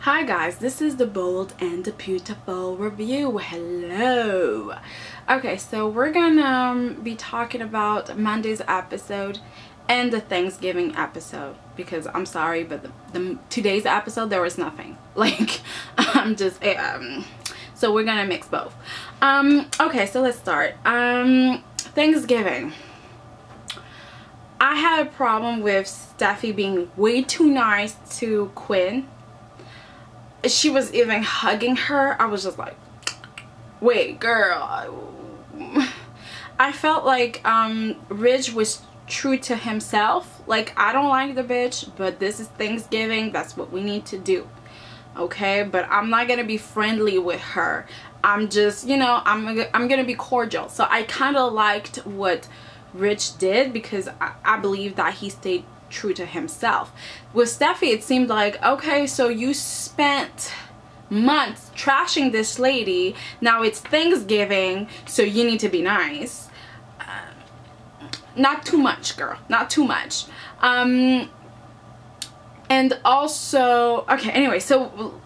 Hi guys, this is the Bold and the Beautiful review. Hello. Okay, so we're gonna be talking about Monday's episode and the Thanksgiving episode, because I'm sorry, but today's episode there was nothing. Like, I'm just so we're gonna mix both. Okay, so let's start. Thanksgiving. I had a problem with Steffi being way too nice to Quinn. She was even hugging her. I was just like, wait, girl. I felt like Ridge was true to himself. Like, I don't like the bitch, but this is Thanksgiving. That's what we need to do. Okay, but I'm not gonna be friendly with her. I'm just, you know, I'm gonna be cordial. So I kind of liked what Ridge did, because I believe that he stayed true to himself. With Steffi, it seemed like, okay, so you spent months trashing this lady, now it's Thanksgiving, so you need to be nice. Not too much, girl, not too much. And also, okay, anyway, so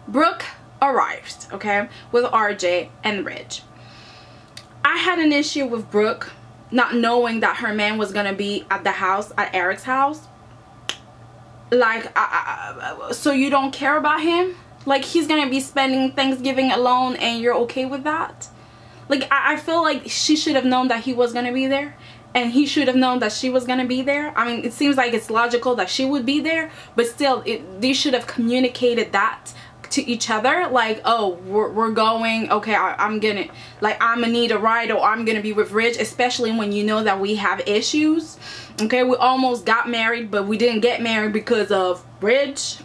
Brooke arrived, okay, with RJ and Ridge. I had an issue with Brooke not knowing that her man was gonna be at the house, at Eric's house. Like, so you don't care about him? Like, he's gonna be spending Thanksgiving alone and you're okay with that? Like, I feel like she should have known that he was gonna be there, and he should have known that she was gonna be there. I mean, it seems like it's logical that she would be there, but still, they should have communicated that to each other. Like, oh, we're going, okay, I'm gonna need a ride, or I'm gonna be with Ridge, especially when you know that we have issues. Okay, we almost got married, but we didn't get married because of Ridge.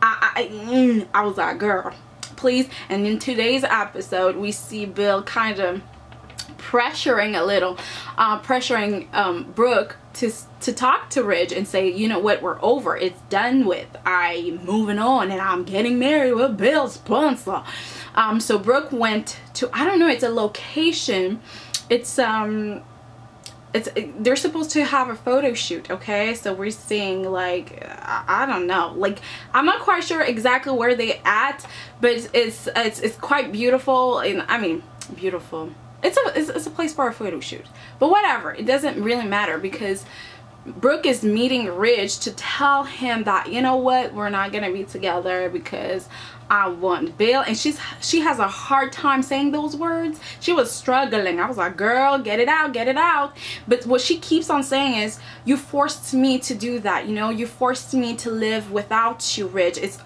I was like, girl, please. And in today's episode, we see Bill kind of pressuring a little, pressuring Brooke to talk to Ridge and say, you know what, we're over, it's done with, I'm moving on, and I'm getting married with Bill's sponsor. So Brooke went to, I don't know, it's a location, they're supposed to have a photo shoot. Okay, so we're seeing, like, I don't know, like, I'm not quite sure exactly where they at, but it's quite beautiful. And I mean, beautiful, it's a place for a photo shoot, but whatever, it doesn't really matter, because Brooke is meeting Ridge to tell him that, you know what, we're not gonna be together because I want Bill. And she has a hard time saying those words. She was struggling. I was like, girl, get it out, get it out. But what she keeps on saying is, you forced me to do that, you know, you forced me to live without you, Ridge. It's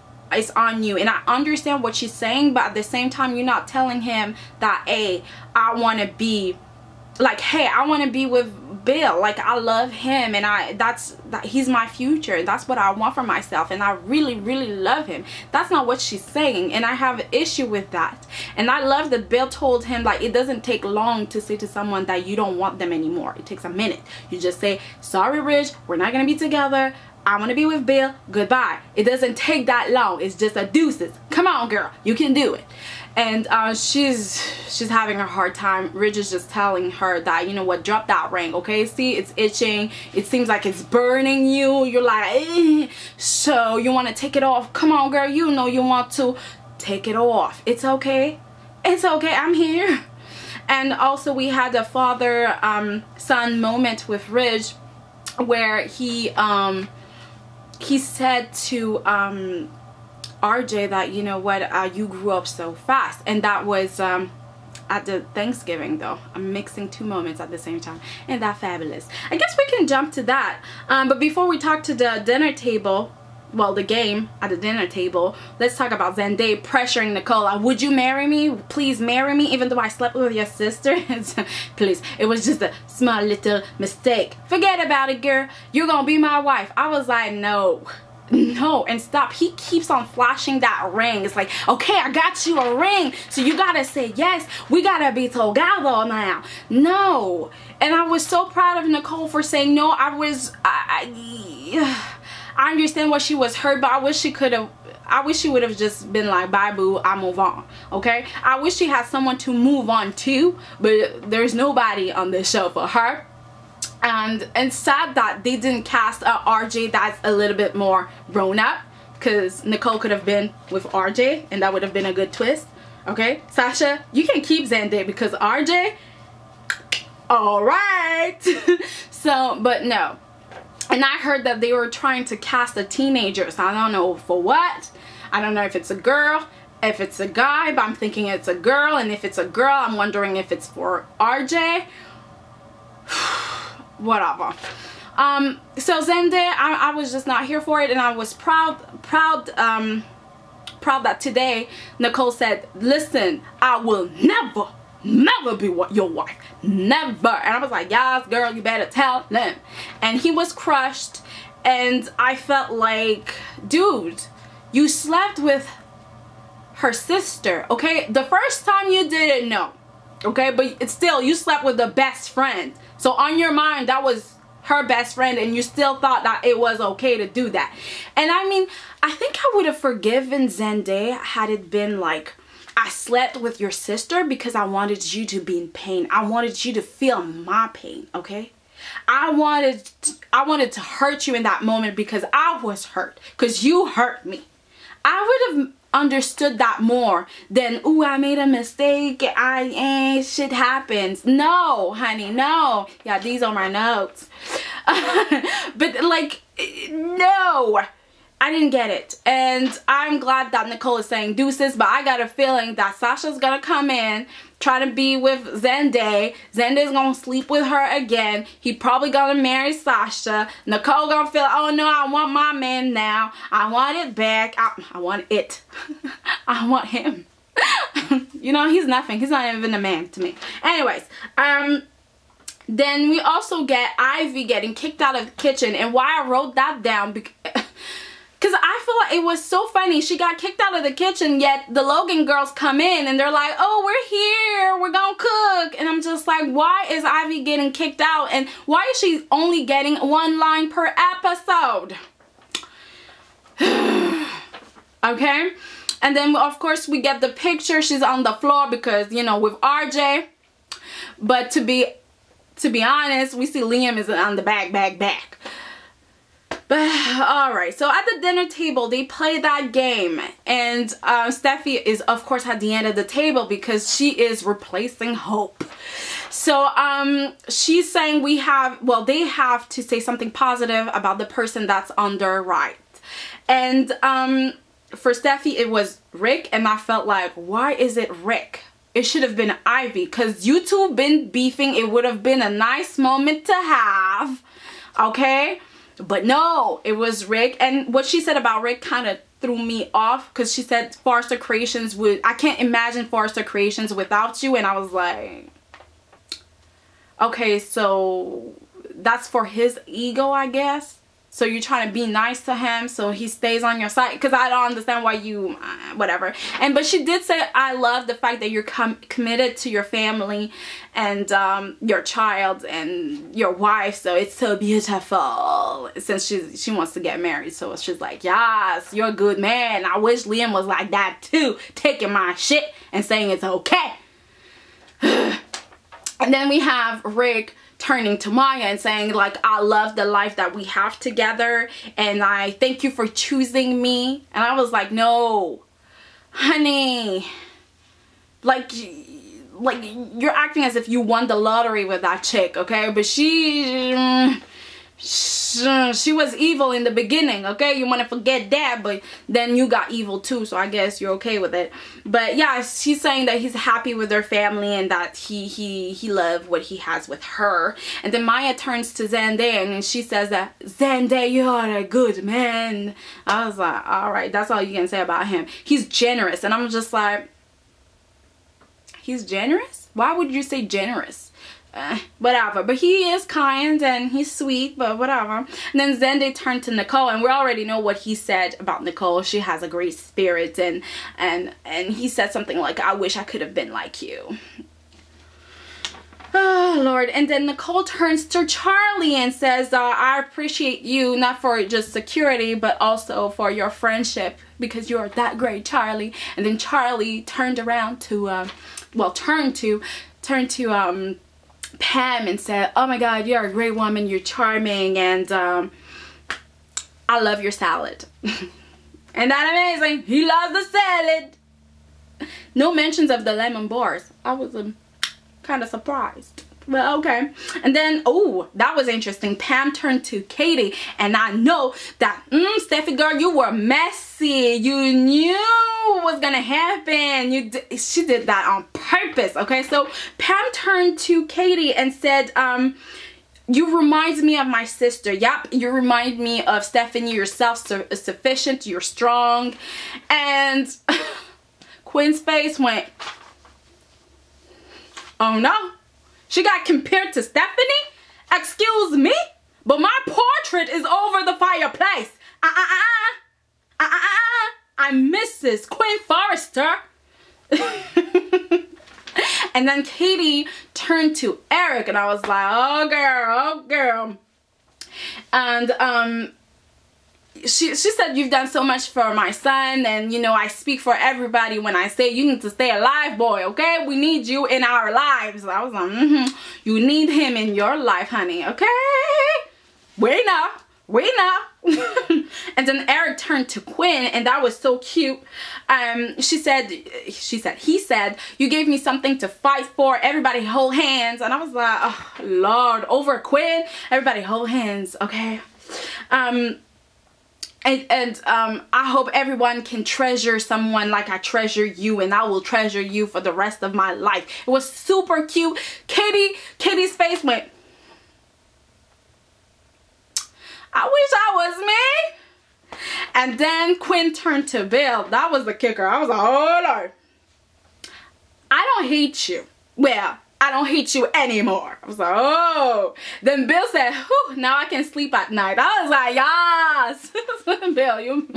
on you. And I understand what she's saying, but at the same time, you're not telling him that, hey, I want to be like, hey, I want to be with Bill, like, I love him, and he's my future, and that's what I want for myself, and I really love him. That's not what she's saying, and I have an issue with that. And I love that Bill told him, like, it doesn't take long to say to someone that you don't want them anymore. It takes a minute. You just say, sorry, Ridge, we're not gonna be together, I want to be with Bill, goodbye. It doesn't take that long. It's just a deuces. Come on, girl, you can do it. And she's having a hard time. Ridge is just telling her that, you know what, drop that ring, okay? See, it's itching. It seems like it's burning you. You're like, eh. So you want to take it off. Come on, girl, you know you want to take it off. It's okay. It's okay, I'm here. And also, we had a father-son moment with Ridge, where he said to RJ that, you know what, you grew up so fast. And that was at the Thanksgiving, though. I'm mixing two moments at the same time. Ain't that fabulous? I guess we can jump to that. But before we talk to the dinner table, well, the game at the dinner table, let's talk about Zende pressuring Nicole. Would you marry me? Please marry me, even though I slept with your sister. Please, it was just a small little mistake. Forget about it, girl. You're gonna be my wife. I was like, no, and stop. He keeps on flashing that ring. It's like, okay, I got you a ring, so you gotta say yes, we gotta be together now. No. And I was so proud of Nicole for saying no. I understand why she was hurt, but I wish she would have just been like, bye boo, I move on. Okay, I wish she had someone to move on to, but there's nobody on this show for her. And sad that they didn't cast RJ that's a little bit more grown up, because Nicole could have been with RJ and that would have been a good twist. Okay, Sasha, you can keep Zende because RJ, all right. So, but no. And I heard that they were trying to cast a teenager, so I don't know for what. I don't know if it's a girl, if it's a guy, but I'm thinking it's a girl. And if it's a girl, I'm wondering if it's for RJ. Whatever. So Zende, I was just not here for it, and I was proud that today Nicole said, listen, I will never be your wife, never. And I was like, yes girl, you better tell them. And he was crushed, and I felt like, dude, you slept with her sister, okay? The first time you didn't know, okay, but it's still, you slept with the best friend, so on your mind that was her best friend, and you still thought that it was okay to do that. And I mean, I think I would have forgiven Zende had it been like, I slept with your sister because I wanted you to be in pain. I wanted you to feel my pain, okay? I wanted to hurt you in that moment because I was hurt, because you hurt me. I would have understood that more than, ooh, I made a mistake, shit happens. No, honey, no. Yeah, these are my notes. But like, no, I didn't get it. And I'm glad that Nicole is saying deuces, but I got a feeling that Sasha's gonna come in, try to be with Zende. Zende's gonna sleep with her again. He probably gonna marry Sasha. Nicole gonna feel, oh no, I want my man now. I want it back. I want it. I want him. You know, he's nothing. He's not even a man to me. Anyways, then we also get Ivy getting kicked out of the kitchen. And why I wrote that down, because I feel like it was so funny. She got kicked out of the kitchen, yet the Logan girls come in and they're like, oh, we're here, we're gonna cook. And I'm just like, why is Ivy getting kicked out? And why is she only getting one line per episode? Okay? And then, of course, we get the picture. She's on the floor because, you know, with RJ. But to be honest, we see Liam is on the back. But alright, so at the dinner table they play that game, and Steffi is of course at the end of the table because she is replacing Hope. So she's saying they have to say something positive about the person that's on their right. And for Steffi it was Rick, and I felt like, why is it Rick? It should have been Ivy, because you two been beefing. It would have been a nice moment to have, okay? But no, it was Rick. And what she said about Rick kind of threw me off, because she said Forrester Creations I can't imagine Forrester Creations without you. And I was like, okay, so that's for his ego, I guess. So you're trying to be nice to him so he stays on your side, because I don't understand why you whatever. But she did say, I love the fact that you're committed to your family and your child and your wife, so it's so beautiful, since she wants to get married. So she's like, yes, you're a good man. I wish Liam was like that too, taking my shit and saying it's okay. And then we have Rick turning to Maya and saying, like, I love the life that we have together, and I thank you for choosing me. And I was like, no, honey, like you're acting as if you won the lottery with that chick, okay? But she was evil in the beginning, okay? You want to forget that, but then you got evil too, so I guess you're okay with it. But yeah, she's saying that he's happy with their family and that he loved what he has with her. And then Maya turns to Zende and she says that, Zende, you're a good man. I was like, all right, that's all you can say about him. He's generous. And I'm just like, he's generous? Why would you say generous? Whatever, but he is kind and he's sweet, but whatever. And then Zende turned to Nicole, and we already know what he said about Nicole. She has a great spirit, and he said something like, I wish I could have been like you. Oh Lord. And then Nicole turns to Charlie and says, I appreciate you, not for just security, but also for your friendship, because you're that great, Charlie. And then Charlie turned around to turned to Pam and said, oh my god, you're a great woman, you're charming, and I love your salad. Ain't that amazing? He loves the salad. No mentions of the lemon bars. I was kind of surprised. Well, okay. And then, oh, that was interesting. Pam turned to Katie, and I know that, Steffi girl, you were messy. You knew what was gonna happen. She did that on purpose, okay? So Pam turned to Katie and said, you remind me of my sister. Yep, you remind me of Stephanie. You're self-sufficient. You're strong. And Quinn's face went, oh no. She got compared to Stephanie? Excuse me? But my portrait is over the fireplace. I'm Mrs. Quinn Forrester. And then Katie turned to Eric, and I was like, oh girl. And she said, you've done so much for my son, and you know, I speak for everybody when I say you need to stay alive, boy, okay? We need you in our lives. I was like, you need him in your life, honey, okay? We know. And then Eric turned to Quinn, and that was so cute. He said, you gave me something to fight for. Everybody hold hands. And I was like, oh Lord, over Quinn, everybody hold hands, okay? I hope everyone can treasure someone like I treasure you, and I will treasure you for the rest of my life. It was super cute. Katie's face went, I wish I was me. And then Quinn turned to Bill. That was the kicker. I was like, oh Lord. I don't hate you. Well, I don't hate you anymore. I was like, oh. Then Bill said, whew, now I can sleep at night. I was like, yes. Bill, you.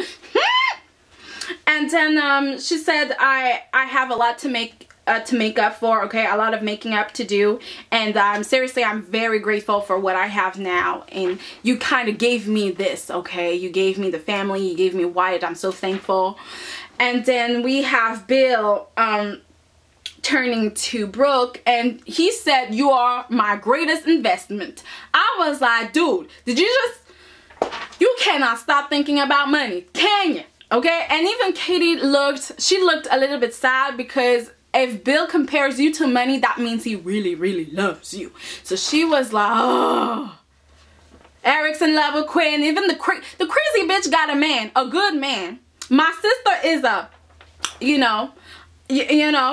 And then she said, I have a lot to make up for, okay, a lot of making up to do, and seriously, I'm very grateful for what I have now, and you kind of gave me this, okay, you gave me the family, you gave me Wyatt, I'm so thankful. And then we have Bill turning to Brooke, and he said, you are my greatest investment. I was like, dude, you cannot stop thinking about money, can you? Okay, and even Katie looked a little bit sad, because if Bill compares you to money, that means he really loves you. So she was like, oh, Eric's in love with Quinn. Even the crazy bitch got a man, a good man. My sister is you know,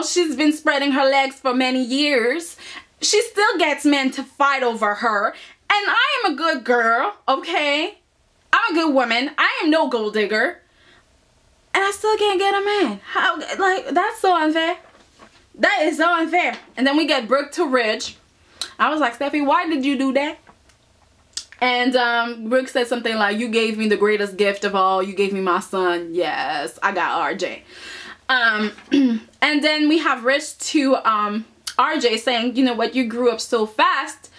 she's been spreading her legs for many years. She still gets men to fight over her. And I am a good girl, okay? I'm a good woman. I am no gold digger. And I still can't get a man. How, like, that's so unfair. That is so unfair. And then we get Brooke to Ridge. I was like, Steffi, why did you do that? And Brooke said something like, you gave me the greatest gift of all. You gave me my son. Yes, I got RJ. And then we have Ridge to RJ saying, you know what, you grew up so fast.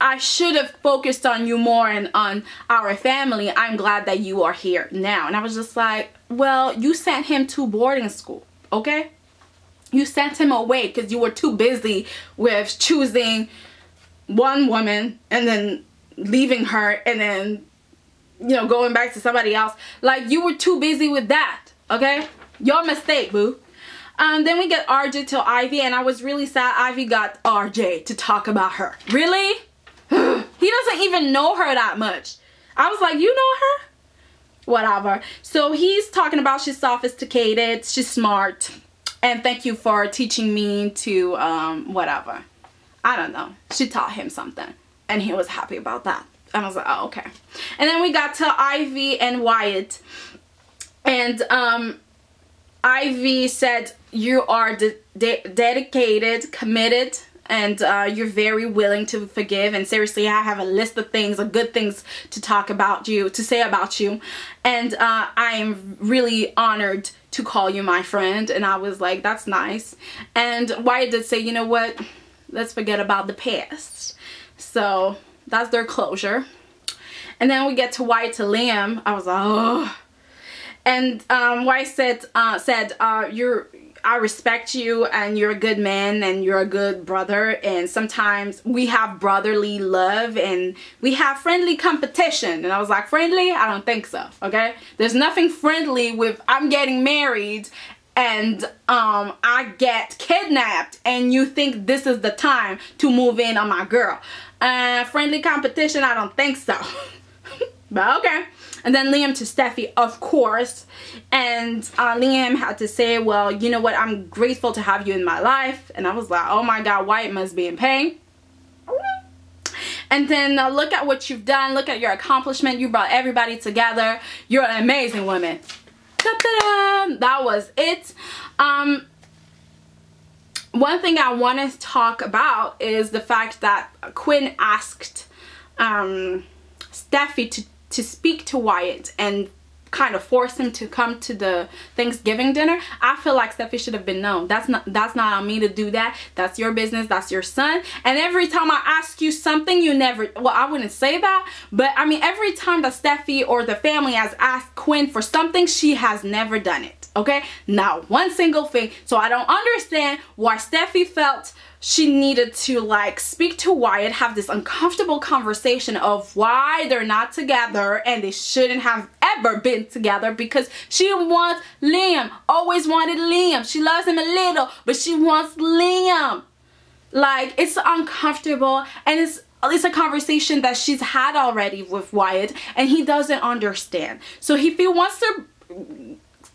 I should have focused on you more and on our family. I'm glad that you are here now. And I was just like, well, you sent him to boarding school, okay? You sent him away because you were too busy with choosing one woman and then leaving her and then, you know, going back to somebody else. Like, you were too busy with that, okay? Your mistake, boo. Then we get RJ to Ivy, and I was really sad Ivy got RJ to talk about her. Really? He doesn't even know her that much. I was like, you know her? Whatever. So he's talking about she's sophisticated, she's smart, and thank you for teaching me to, whatever. I don't know. She taught him something, and he was happy about that. And I was like, oh, okay. And then we got to Ivy and Wyatt, and Ivy said, you are dedicated, committed, and you're very willing to forgive. And seriously, I have a list of things, of good things to talk about you, to say about you. And I am really honored to call you my friend. And I was like, that's nice. And Wyatt did say, you know what? Let's forget about the past. So that's their closure. And then we get to Wyatt to Liam. I was like, oh. And Wyatt said, I respect you and you're a good man and you're a good brother, and sometimes we have brotherly love and we have friendly competition. And I was like, friendly? I don't think so, okay? There's nothing friendly with I'm getting married and I get kidnapped and you think this is the time to move in on my girl. Friendly competition? I don't think so. But okay. And then Liam to Steffi, of course. And Liam had to say, well, you know what? I'm grateful to have you in my life. And I was like, oh my God, Wyatt must be in pain. And then look at what you've done. Look at your accomplishment. You brought everybody together. You're an amazing woman. Ta-da! That was it. One thing I want to talk about is the fact that Quinn asked Steffi to speak to Wyatt and kind of force him to come to the Thanksgiving dinner. I feel like Steffi should have been known. That's not on me to do that. That's your business. That's your son. And every time I ask you something, you never, well, I wouldn't say that, but I mean, every time that Steffi or the family has asked Quinn for something, she has never done it. Okay? Not one single thing. So I don't understand why Steffi felt she needed to like speak to Wyatt, have this uncomfortable conversation of why they're not together and they shouldn't have ever been together, because she wants Liam, always wanted Liam. She loves him a little, but she wants Liam. Like, it's uncomfortable, and it's a conversation that she's had already with Wyatt and he doesn't understand. So if he wants to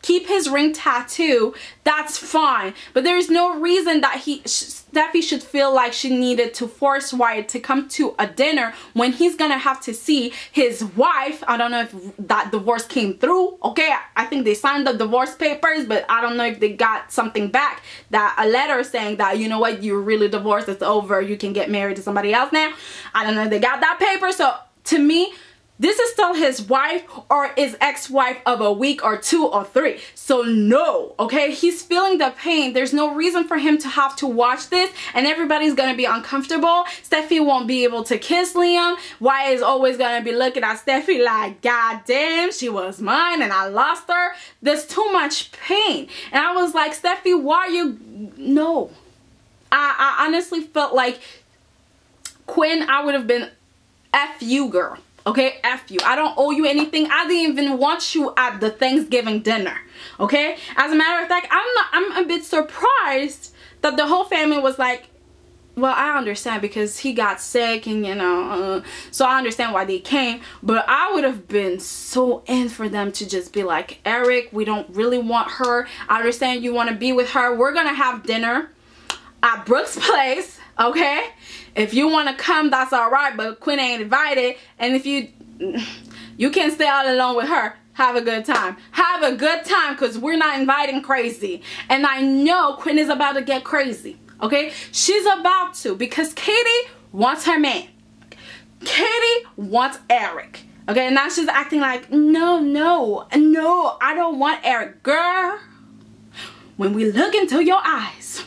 keep his ring tattoo, that's fine, but there's no reason that Steffi should feel like she needed to force Wyatt to come to a dinner when he's gonna have to see his wife. I don't know if that divorce came through, okay? I think they signed the divorce papers, but I don't know if they got something back, that a letter saying that, you know what, you're really divorced, it's over, you can get married to somebody else now. I don't know if they got that paper. So to me, this is still his wife or his ex-wife of a week or 2 or 3. So no, okay? He's feeling the pain. There's no reason for him to have to watch this, and everybody's gonna be uncomfortable. Steffi won't be able to kiss Liam. Wyatt is always gonna be looking at Steffi like, God damn, she was mine and I lost her. There's too much pain. And I was like, Steffi, why are you... No. I honestly felt like Quinn, I would have been F you, girl. Okay, F you. I don't owe you anything. I didn't even want you at the Thanksgiving dinner. Okay? As a matter of fact, I'm a bit surprised that the whole family was like, well, I understand because he got sick and, you know, so I understand why they came. But I would have been so in for them to just be like, Eric, we don't really want her. I understand you want to be with her. We're going to have dinner at Brooke's place. Okay? If you want to come, that's alright, but Quinn ain't invited. And if you can stay all alone with her, have a good time. Have a good time, because we're not inviting crazy. And I know Quinn is about to get crazy. Okay? She's about to, because Katie wants her man. Katie wants Eric. Okay? And now she's acting like, no, I don't want Eric. Girl, when we look into your eyes,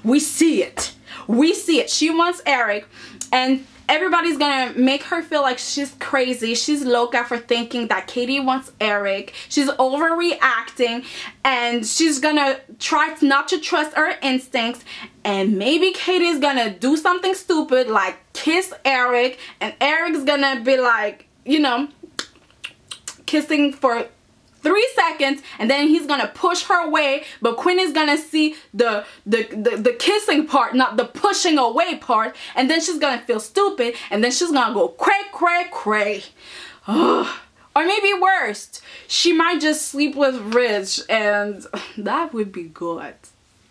we see it. We see it. She wants Eric, and everybody's gonna make her feel like she's crazy. She's loca for thinking that Katie wants Eric. She's overreacting, and she's gonna try not to trust her instincts, and maybe Katie's gonna do something stupid like kiss Eric, and Eric's gonna be like, you know, kissing for 3 seconds, and then he's gonna push her away, but Quinn is gonna see the kissing part, not the pushing away part, and then she's gonna feel stupid, and then she's gonna go cray. Ugh. Or maybe worst, she might just sleep with Rich, and that would be good.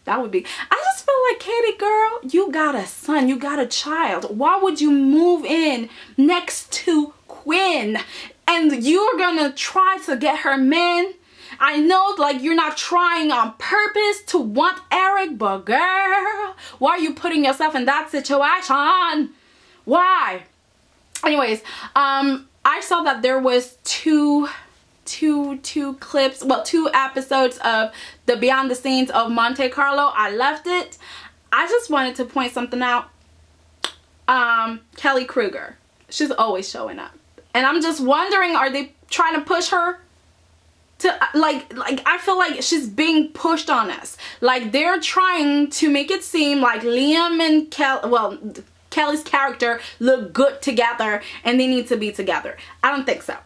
That would be... I just feel like, Katie, girl, you got a son, you got a child. Why would you move in next to Quinn? And you're gonna try to get her man. I know, like, you're not trying on purpose to want Eric, but girl, why are you putting yourself in that situation? Why? Anyways, I saw that there was two clips, well, 2 episodes of the behind the scenes of Monte Carlo. I loved it. I just wanted to point something out. Kelly Kruger, she's always showing up. And I'm just wondering, are they trying to push her to like I feel like she's being pushed on us. Like they're trying to make it seem like Liam and Kelly's character look good together and they need to be together. I don't think so.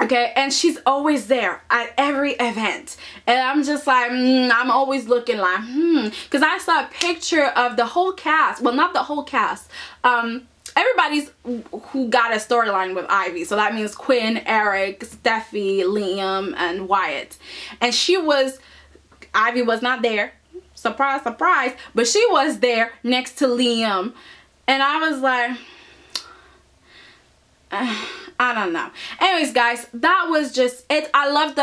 Okay, and she's always there at every event, and I'm just like, I'm always looking like, because I saw a picture of the whole cast. Well, not the whole cast. Everybody's who got a storyline with Ivy. So that means Quinn, Eric, Steffi, Liam, and Wyatt. And Ivy was not there. Surprise, surprise. But she was there next to Liam. And I was like, I don't know. Anyways, guys, that was just it. I love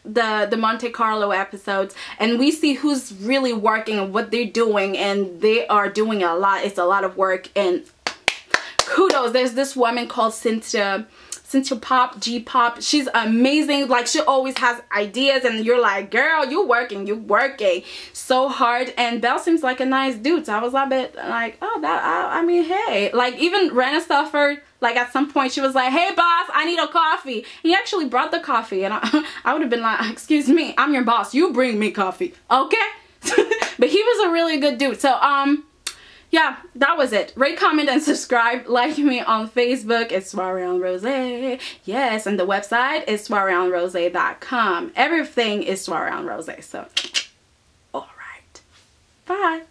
the Monte Carlo episodes, and we see who's really working and what they're doing, and they are doing a lot. It's a lot of work, and kudos. There's this woman called Cynthia Pop, G-Pop. She's amazing. Like, she always has ideas, and you're like, girl, you're working so hard. And Belle seems like a nice dude, so I was a bit like, oh, I mean, hey. Like, even Rena Stafford, like, at some point she was like, hey boss, I need a coffee. He actually brought the coffee, and I would have been like, excuse me, I'm your boss, you bring me coffee, okay? But he was a really good dude. So yeah, that was it. Rate, comment, and subscribe. Like me on Facebook. It's Soiree on Rose. Yes, and the website is soireeonrose.com. Everything is Soiree on Rose. So, alright. Bye.